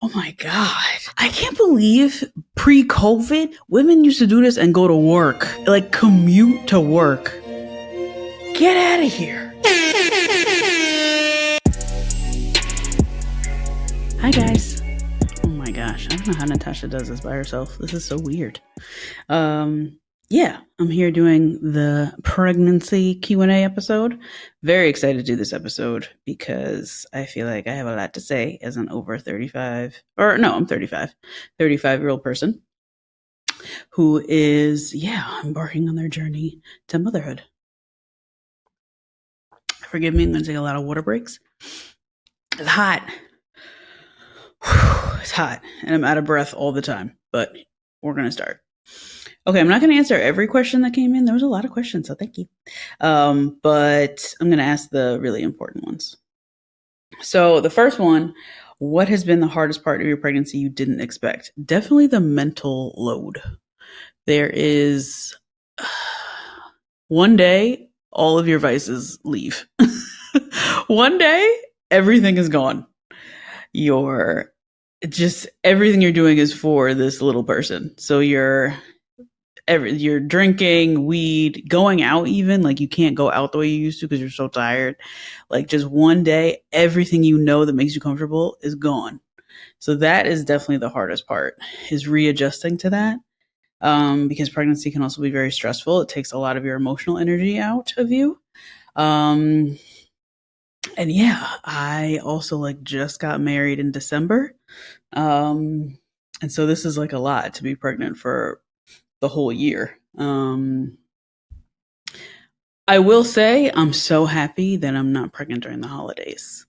Oh my God. I can't believe pre-COVID, women used to do this and go to work, like commute to work. Get out of here. Hi guys. Oh my gosh. I don't know how Natasha does this by herself. This is so weird. Yeah, I'm here doing the pregnancy Q&A episode. Very excited to do this episode because I feel like I have a lot to say as an over 35, or no, I'm 35-year-old person who is, embarking on their journey to motherhood. Forgive me, I'm going to take a lot of water breaks. It's hot. It's hot, and I'm out of breath all the time, but we're going to start. Okay, I'm not going to answer every question that came in. There was a lot of questions, so thank you. But I'm going to ask the really important ones. So the first one, what has been the hardest part of your pregnancy you didn't expect? Definitely the mental load. There is one day, all of your vices leave. One day, everything is gone. Everything you're doing is for this little person. So you're drinking weed, going out, even like you can't go out the way you used to because you're so tired. Like just one day, everything you know that makes you comfortable is gone. So that is definitely the hardest part, is readjusting to that. Because pregnancy can also be very stressful. It takes a lot of your emotional energy out of you. And yeah, I also just got married in December. And so this is a lot to be pregnant for the whole year. I will say I'm so happy that I'm not pregnant during the holidays.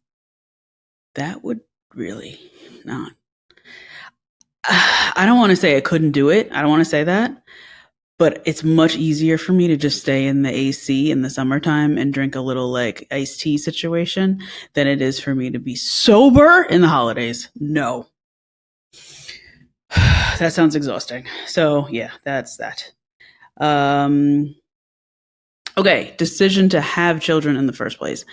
That would really not. I don't want to say I couldn't do it. I don't want to say that. But it's much easier for me to just stay in the AC in the summertime and drink a little iced tea situation than it is for me to be sober in the holidays. No. That sounds exhausting. So yeah, that's that. Okay, decision to have children in the first place.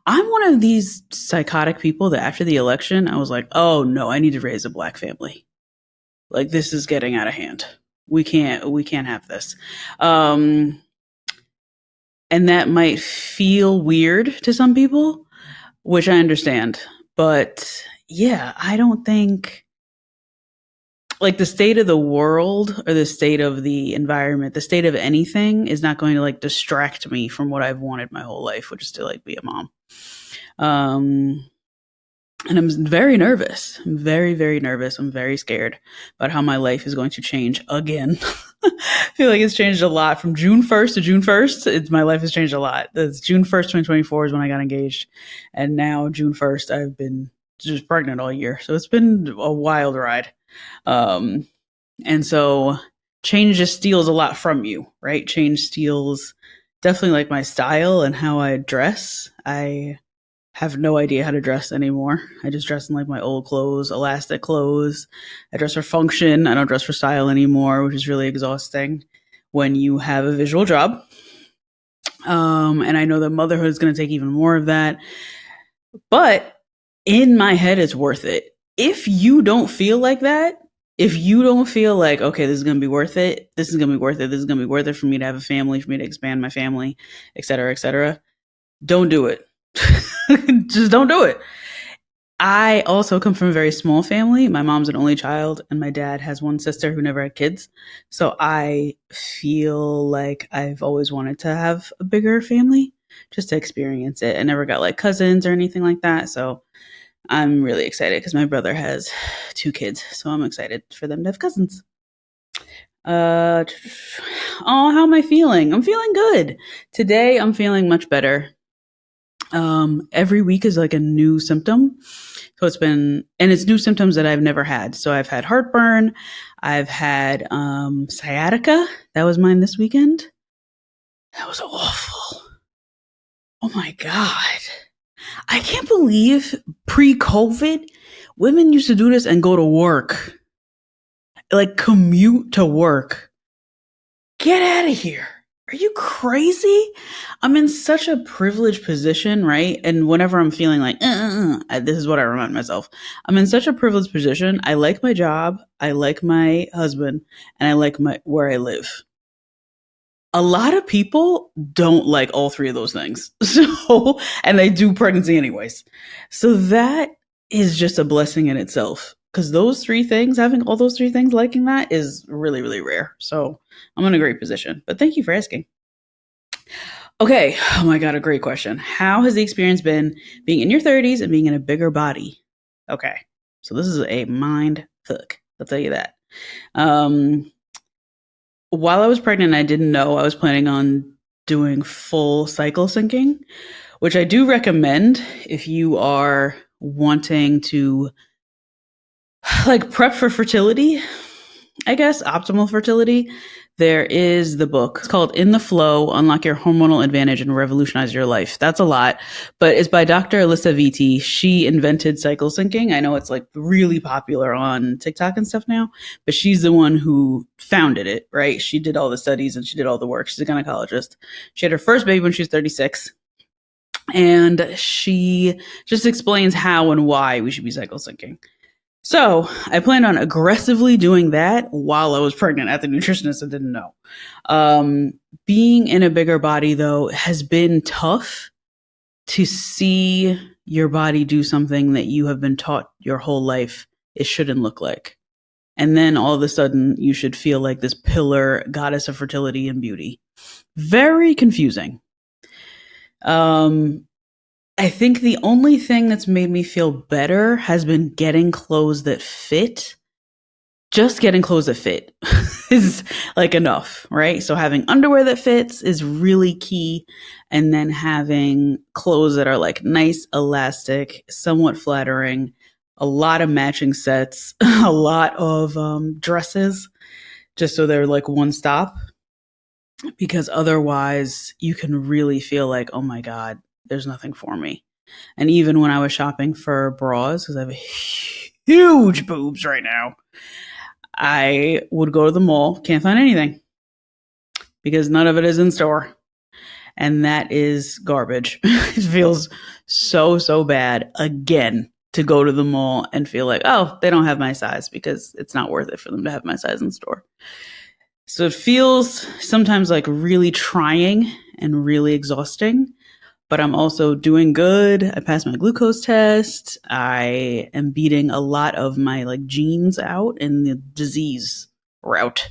I'm one of these psychotic people that after the election, I was like, oh no, I need to raise a Black family. This is getting out of hand. We can't have this. And that might feel weird to some people, which I understand. But yeah, I don't think the state of the world or the state of the environment, the state of anything is not going to distract me from what I've wanted my whole life, which is to be a mom. And I'm very nervous. I'm very, very nervous. I'm very scared about how my life is going to change again. I feel like it's changed a lot from June 1st to June 1st. My life has changed a lot. That's June 1st, 2024 is when I got engaged. And now June 1st, I've been just pregnant all year. So it's been a wild ride. And so change just steals a lot from you, right? Change steals definitely my style and how I dress. I have no idea how to dress anymore. I just dress in my old clothes, elastic clothes. I dress for function. I don't dress for style anymore, which is really exhausting when you have a visual job. And I know that motherhood is going to take even more of that. But in my head, it's worth it. If you don't feel like that, if you don't feel okay, this is going to be worth it, this is going to be worth it, this is going to be worth it for me to have a family, for me to expand my family, et cetera, don't do it. Just don't do it. I also come from a very small family. My mom's an only child and my dad has one sister who never had kids. So I feel like I've always wanted to have a bigger family just to experience it. I never got cousins or anything like that. So I'm really excited because my brother has 2 kids. So I'm excited for them to have cousins. How am I feeling? I'm feeling good. Today I'm feeling much better. Every week is a new symptom. So it's new symptoms that I've never had. So I've had heartburn. I've had, sciatica. That was mine this weekend. That was awful. Oh my God. I can't believe pre-COVID, women used to do this and go to work. Commute to work. Get out of here. Are you crazy? I'm in such a privileged position, right? And whenever I'm feeling like, this is what I remind myself. I'm in such a privileged position. I like my job, I like my husband, and I like my where I live. A lot of people don't like all three of those things. So, and they do pregnancy anyways. So that is just a blessing in itself. Because those three things, having all those three things, liking that is really, really rare. So I'm in a great position. But thank you for asking. Okay. Oh my God, a great question. How has the experience been being in your 30s and being in a bigger body? Okay. So this is a mind fuck. I'll tell you that. Um, while I was pregnant, I didn't know I was planning on doing full cycle syncing, which I do recommend if you are wanting to like prep for fertility, I guess, optimal fertility. There is the book. It's called In the Flow, Unlock Your Hormonal Advantage and Revolutionize Your Life. That's a lot, but it's by Dr. Alyssa Vitti. She invented cycle syncing. I know it's like really popular on TikTok and stuff now, but she's the one who founded it, right? She did all the studies and she did all the work. She's a gynecologist. She had her first baby when she was 36. And she just explains how and why we should be cycle syncing. So I planned on aggressively doing that while I was pregnant at the nutritionist. I didn't know. Being in a bigger body, though, has been tough to see your body do something that you have been taught your whole life it shouldn't look like. And then all of a sudden, you should feel like this pillar goddess of fertility and beauty. Very confusing. I think the only thing that's made me feel better has been getting clothes that fit. Just getting clothes that fit is like enough, right? So having underwear that fits is really key. And then having clothes that are like nice, elastic, somewhat flattering, a lot of matching sets, a lot of dresses, just so they're like one stop. Because otherwise you can really feel like, oh my God, there's nothing for me. And even when I was shopping for bras, because I have huge boobs right now, I would go to the mall, can't find anything because none of it is in store. And that is garbage. It feels so, so bad again to go to the mall and feel like, oh, they don't have my size because it's not worth it for them to have my size in store. So it feels sometimes like really trying and really exhausting, but I'm also doing good. I passed my glucose test. I am beating a lot of my like genes out in the disease route.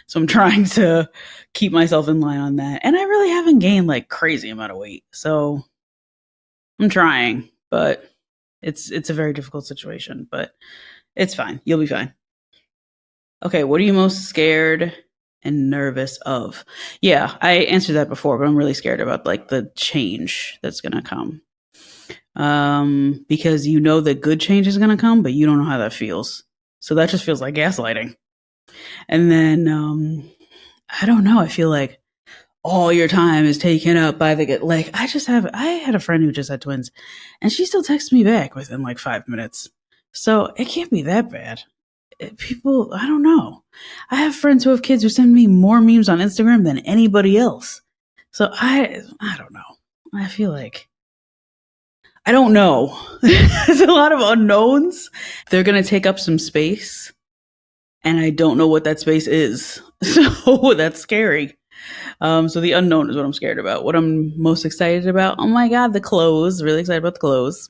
So I'm trying to keep myself in line on that. And I really haven't gained like crazy amount of weight. So I'm trying, but it's a very difficult situation, but it's fine. You'll be fine. Okay, what are you most scared and nervous of? Yeah, I answered that before, but I'm really scared about like the change that's going to come. Because you know that good change is going to come, but you don't know how that feels. So that just feels like gaslighting. And then, I don't know. I feel like all your time is taken up by the, like, I had a friend who just had twins and she still texts me back within like 5 minutes. So it can't be that bad. People, I don't know. I have friends who have kids who send me more memes on Instagram than anybody else. So I don't know. I feel like I don't know. There's a lot of unknowns. They're going to take up some space and I don't know what that space is. So that's scary. So the unknown is what I'm scared about. What I'm most excited about, oh my God, the clothes. Really excited about the clothes.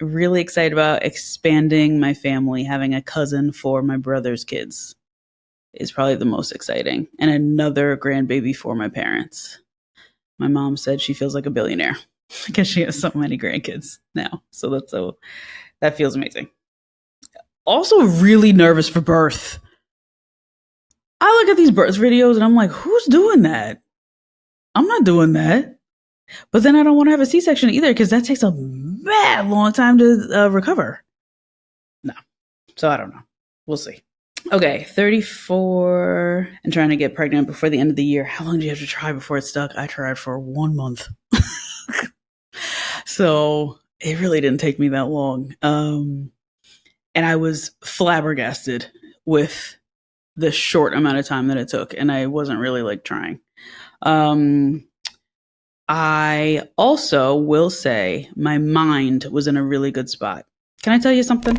Really excited about expanding my family, having a cousin for my brother's kids is probably the most exciting. And another grandbaby for my parents. My mom said she feels like a billionaire because she has so many grandkids now. So that feels amazing. Also really nervous for birth. I look at these birth videos and I'm like, who's doing that? I'm not doing that. But then I don't want to have a C-section either because that takes a mad long time to recover. No. So I don't know. We'll see. Okay, 34 and trying to get pregnant before the end of the year. How long do you have to try before it's stuck? I tried for 1 month. So it really didn't take me that long. And I was flabbergasted with the short amount of time that it took, and I wasn't really like trying. Um, I also will say my mind was in a really good spot. Can I tell you something?